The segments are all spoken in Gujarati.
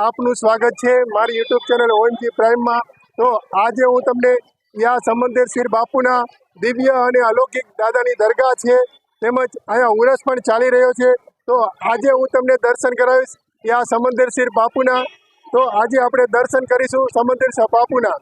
આપનું સ્વાગત છે મારી યુટ્યુબ ચેનલ ઓએમજી પ્રાઇમમાં। તો આજે હું તમને યા સમંદર શીર બાપુના દિવ્ય અને અલૌકિક દાદાની દરગાહ છે, તેમજ અહીંયા ઉરસ પણ ચાલી રહ્યો છે। તો આજે હું તમને દર્શન કરાવીશ યા સમંદર શીર બાપુના। તો આજે આપણે દર્શન કરીશું સમંદર શીર બાપુના।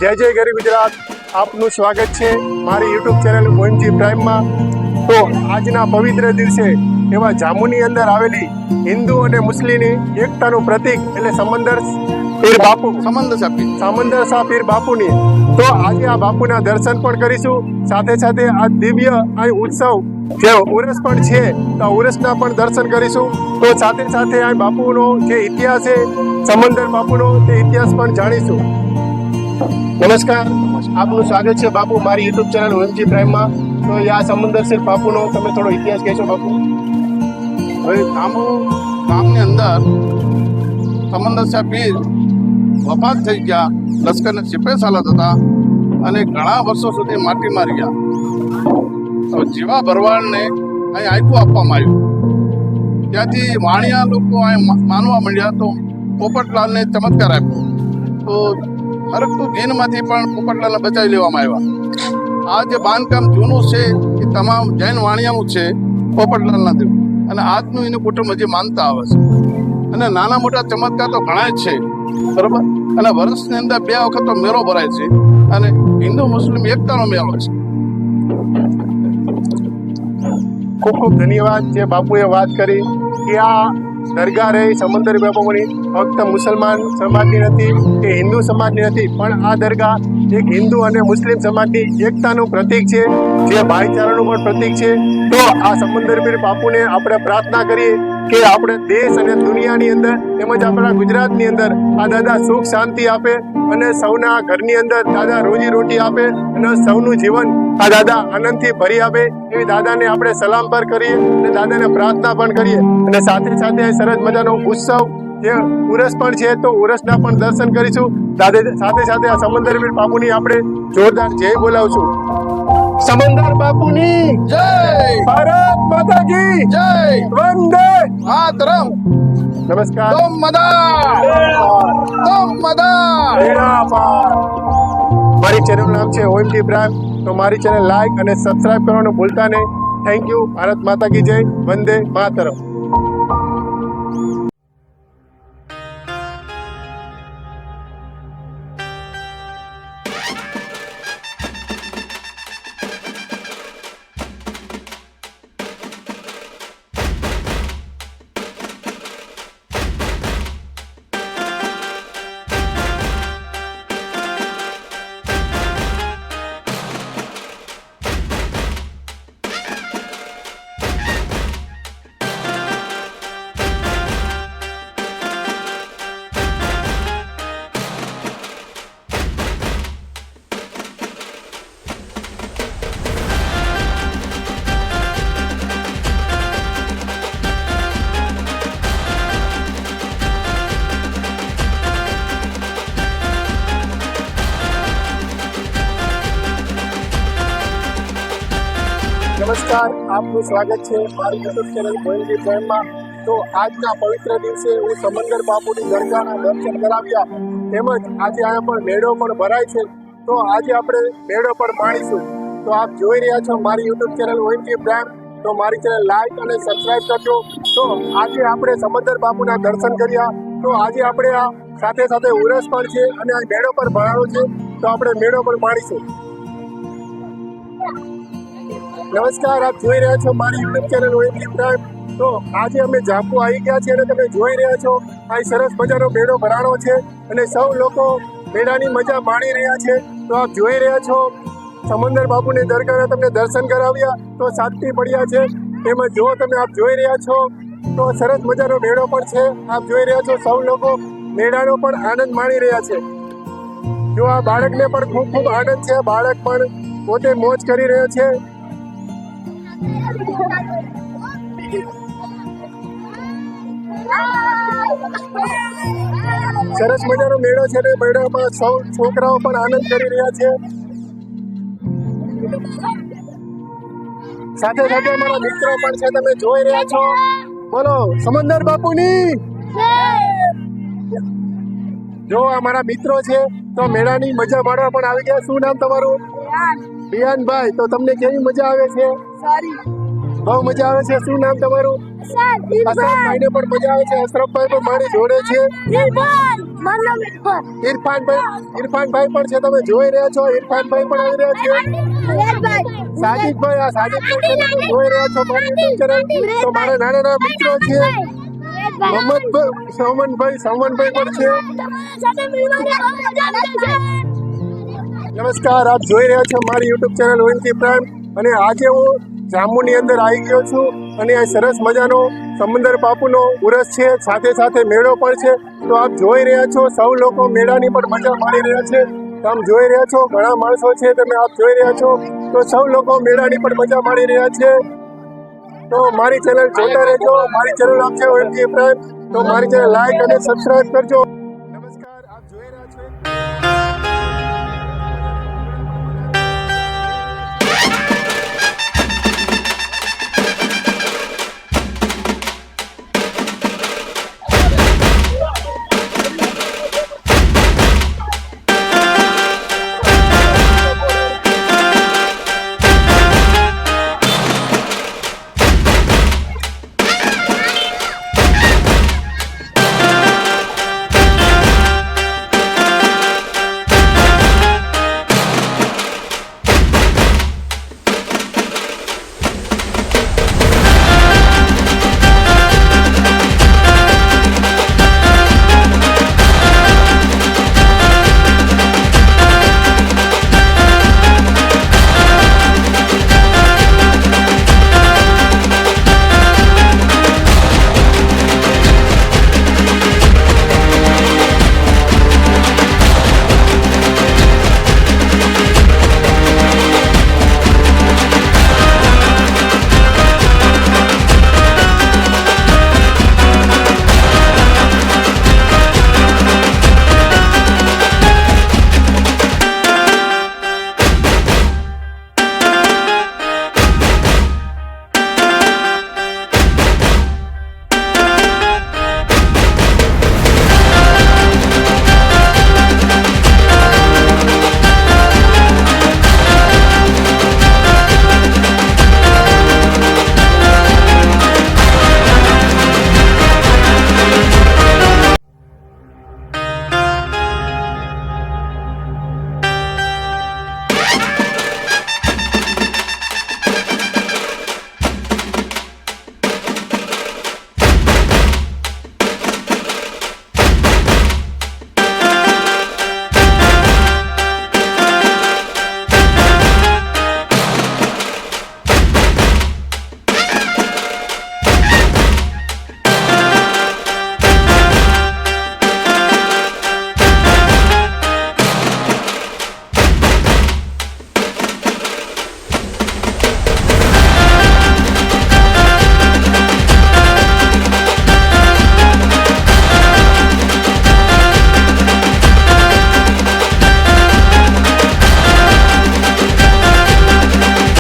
जय जय गरीब गुजरात, आपનું સ્વાગત છે મારી યુટ્યુબ ચેનલ ઓએમજી પ્રાઇમમાં। તો આજના પવિત્ર દિવસે એવા જામુની અંદર આવેલી હિન્દુ અને મુસ્લિમની એકતાનું પ્રતીક એટલે સમંદર પીર બાપુ સમંદર શાહ પીર બાપુની। તો આજે આ બાપુના દર્શન પણ કરીશું, સાથે સાથે આ દિવ્ય આ ઉત્સવ જે ઉરસ પણ છે તો ઉરસના પણ દર્શન કરીશું। તો સાથે સાથે આ બાપુનો જે ઇતિહાસ છે સમંદર બાપુનો તે ઇતિહાસ પણ જાણીશું। નમસ્કાર, આપનું સ્વાગત છે બાપુ મારી યુટ્યુબ ચેનલ ઓએમજી પ્રાઇમમાં। તો આ સમંદર શીર બાપુનો તમે થોડો ઇતિહાસ કહેશો બાપુ? હવે ગામની અંદર સમંદર શાહ પીર વફાત થઈ ગયા, લશ્કરના સિપાહી સાલાત હતા અને ઘણા વર્ષો સુધી માટીમાં રહ્યા। તો જીવા ભરવાડને અહીં આયકું આપવામાં આવ્યું, ત્યાંથી વાણિયા લોકો અહીં માનવા માંડ્યા તો પોપટલાલને ચમત્કાર આપ્યો, તો હરકતું જીનમાંથી પણ પોપટલાલને બચાવી લેવામાં આવ્યા। આ જે બાંધકામ જૂનું છે એ તમામ જૈન વાણિયાનું છે પોપટલાલના દેવ, અને આજનું એનું કુટુંબ હજી માનતા આવે છે। અને નાના મોટા ચમત્કાર તો ઘણા જ છે, બરોબર। અને વર્ષની અંદર 2 વખત તો મેળો ભરાય છે, અને હિન્દુ મુસ્લિમ એકતાનો મેળો છે। ખૂબ ખૂબ ધન્યવાદ જે બાપુએ વાત કરી કે આ દરગાહ રહી સમંદર બાપુની ફક્ત મુસલમાન સમાજની નથી કે હિન્દુ સમાજની નથી, પણ આ દરગાહ એક હિન્દુ અને મુસ્લિમ સમાજની એકતાનું પ્રતીક છે, જે ભાઈચારાનું પણ પ્રતીક છે। તો આ સમંદર પીર બાપુને આપણે પ્રાર્થના કરીએ કે આપણે દેશ અને દુનિયાની અંદર તેમજ આપણા ગુજરાતની અંદર આ દાદા સુખ શાંતિ આપે અને સૌના ઘરની અંદર દાદા રોજી રોટી આપે અને સૌનું જીવન આ દાદા આનંદથી ભરી આપે, એવી દાદાને આપણે સલામ પર કરીએ અને દાદાને પ્રાર્થના પણ કરીએ। અને સાથે સાથે સરસ મજાનો ઉત્સવ જે ઉરસ પણ છે તો ઉરસના પણ દર્શન કરીશું। સાથે સાથે આ સમંદર પીર બાપુની આપણે જોરદાર જય બોલાવશું। સમંદર બાપુની જય, ભારત માતા કી જય, વંદે માતરમ। નમસ્કાર। તમ મદા મારી ચેનલનું નામ છે ઓએમજી પ્રાઇમ, તો મારી ચેનલ લાઈક અને સબસ્ક્રાઇબ કરવાનું ભૂલતા નહીં। Thank you. ભારત માતા કી જય, વંદે માતરમ। નમસ્કાર, આપનું સ્વાગત છે મારી યુટ્યુબ ચેનલ ગોયલજી પ્રાઇમમાં. તો આજના પવિત્ર દિવસે હું સમંદર બાપુની દરગાહના દર્શન કરાવ્યા, તેમજ આજે અહીંયા પણ મેળો પણ ભરાય છે. તો આજે આપણે મેળો પણ માણીશું. તો આપ જોઈ રહ્યા છો મારી યુટ્યુબ ચેનલ ગોયલજી પ્રાઇમ. તો મારી ચેનલ લાઈક અને સબસ્ક્રાઇબ કરજો. તો આજે આપણે સમંદર બાપુના દર્શન કર્યા. તો આજે આપણે આ સાથે સાથે ઉરસ પણ છે અને આ મેળો પણ ભરાયો છે. તો આપણે મેળો પણ માણીશું. નમસ્કાર, આપ જોઈ રહ્યા છો મારી યુટ્યુબ ચેનલ ગોયલજી પ્રાઇમ. તો આજે અમે જાપુ આવી ગયા છીએ અને તમે જોઈ રહ્યા છો અહીં સરસ મજાનો મેળો ભરાણો છે અને સૌ લોકો મેળાની મજા માણી રહ્યા છે. તો આપ જોઈ રહ્યા છો સમંદર બાપુની દરગાહના તમને દર્શન કરાવ્યા. તો શાંતિ પડ્યા છે. તેમજ જો તમે આપ જોઈ રહ્યા છો તો સરસ મજાનો મેળો પણ છે. આપ જોઈ રહ્યા છો સૌ લોકો મેળાનો પણ આનંદ માણી રહ્યા છે. જો આ બાળકને પણ ખૂબ ખૂબ આનંદ છે. બાળક પણ પોતે મોજ કરી રહ્યો છે. સરસ મજાનો મેળો છે ને મેળામાં સૌ છોકરાઓ પણ આનંદ કરી રહ્યા છે. સાથે સાથે અમારા મિત્રો પણ છે, તમે જોઈ રહ્યા છો. બોલો સમંદર બાપુની. જો અમારા મિત્રો છે તો મેળાની મજા માણવા પણ આવી ગયા. શું નામ તમારું? બિયાનભાઈ. તો તમને કેવી મજા આવે છે? બહુ મજા આવે છે. શું નામ તમારું? અશરફભાઈને પણ મજા આવે છે. અશરફભાઈ પણ મારી જોડે છે. ઇરફાનભાઈ પણ છે, તમે જોઈ રહ્યા છો. ઇરફાનભાઈ પણ આવી રહ્યા છે. સાજિદભાઈ, આ સાજિદભાઈ છે, તમે જોઈ રહ્યા છો મારી યુટ્યુબ ચેનલ. તો મારા નાના નાના મિત્રો છે. મોહમ્મદભાઈ, સવનભાઈ પણ છે. નમસ્કાર, આપ જોઈ રહ્યા છો મારી યુટ્યુબ ચેનલ ગોયલજી પ્રાઇમ. અને આજે હું જાંબુની અંદર આવી ગયો છું અને આ સરસ મજાનો સમંદર બાપુનો ઉરસ છે, સાથે સાથે મેળો પણ છે. તો આપ જોઈ રહ્યા છો સૌ લોકો મેળાની પણ મજા માણી રહ્યા છે. તો આપ જોઈ રહ્યા છો ઘણા માણસો છે, તમે આપ જોઈ રહ્યા છો. તો સૌ લોકો મેળાની પણ મજા માણી રહ્યા છે. તો મારી ચેનલ જોતા રહેજો. મારી ચેનલ આપ છે ગોયલજી પ્રાઇમ. તો મારી ચેનલ લાઈક અને સબસ્ક્રાઇબ કરજો.